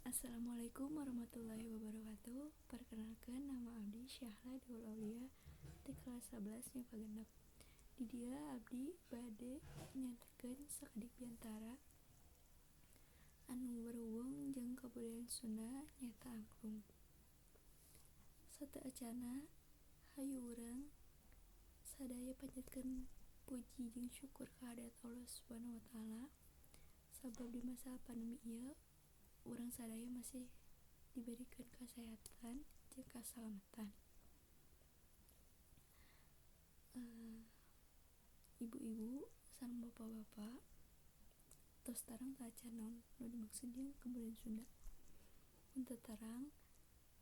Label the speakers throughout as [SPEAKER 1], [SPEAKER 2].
[SPEAKER 1] Assalamualaikum warahmatullahi wabarakatuh. Perkenalkan, nama abdi Syahla Deul Aulia di kelas 11 MIPA genep. Di dia abdi bade nyanterkeun sakedik piantara anu berhubung jeung kabudayaan Sunda nyaeta angklung. Sateacana hayu urang sadaya panjatkeun puji jeung syukur kehadirat Allah Subhanahu wa taala sabab di masa pandemi ieu urang sadaya masih diberikan kesehatan jeung kasalamatan. Ibu-ibu sareng bapak-bapak, tos tarang teu acan naon nu dimaksud jeung kabudayaan Sunda. Mun teu tarang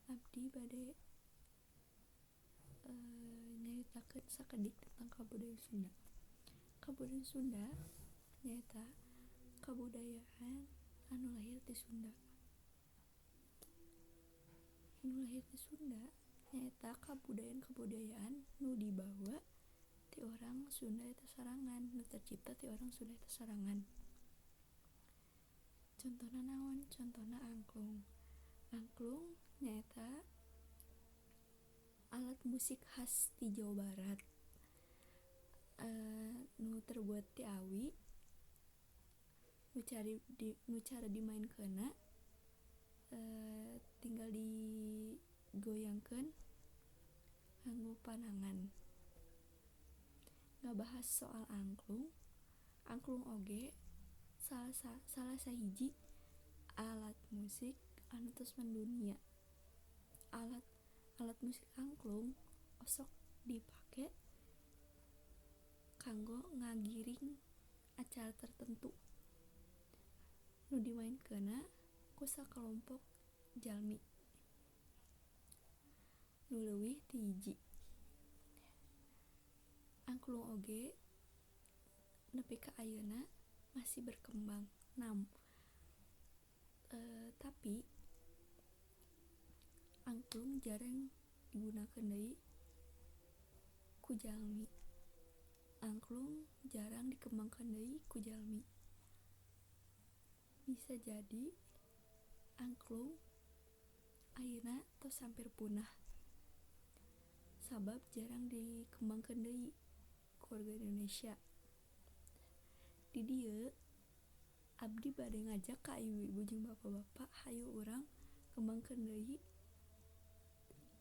[SPEAKER 1] abdi bade nyaritakeun sakedik tentang kabudayaan Sunda. Kabudayaan Sunda nyaeta kabudayaan anu lahir ti Sunda. Nu lahir ti Sunda nyaeta kabudayaan nu dibawa ti orang Sunda eta sarangan, nu tercipta ti orang Sunda eta sarangan. Contona naon? Contona angklung. Angklung nyaeta alat musik khas ti Jawa Barat. Nu terbuat ti awi, nu cara dimaenkeunna tinggal digoyangkeun nganggo panangan. Ngabahas soal angklung, angklung oge salah sahiji alat musik anu tos mendunia. Alat musik angklung osok dipake kanggo ngagiring acara tertentu nu dimaenkeunna ku sakalompok jalmi nu leuwih ti hiji. Angklung oge nepi ka ayeuna masih berkembang, tapi angklung jarang digunakeun deui ku jalmi. Angklung jarang dikembangkeun deui ku jalmi. Bisa jadi angklung ayeuna tos hampir punah sabab jarang dikembangkeun deui ku warga Indonesia. Di dieu abdi bade ngajak ka ibu-ibu jeung bapak-bapak hayu urang kembangkeun deui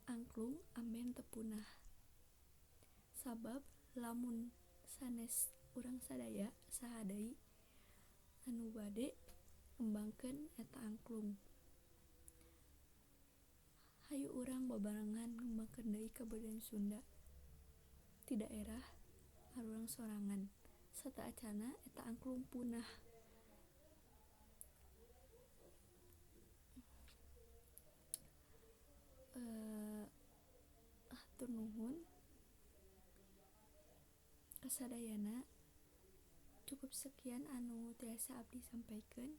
[SPEAKER 1] angklung amben teu punah. Sabab lamun sanes urang sadaya saha deui anu bade ngembangkeun eta angklung. Hayu urang babarengan ngembangkeun deui kabudayaan Sunda ti daerah arurang sorangan. Sateacana eta angklung punah. Hatur nuhun. Kasadayana cukup sekian anu tiasa abdi sampaikeun.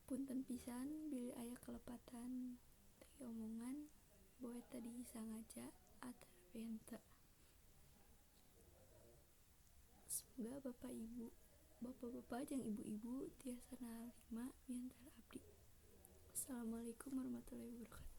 [SPEAKER 1] Punten pisan bilih aya kalepatan teu omongan boe tadi disangaja atarapi henteu. Semoga bapak-bapak jeung ibu-ibu tiasa narima piantara abdi. Wassalamualaikum warahmatullahi wabarakatuh.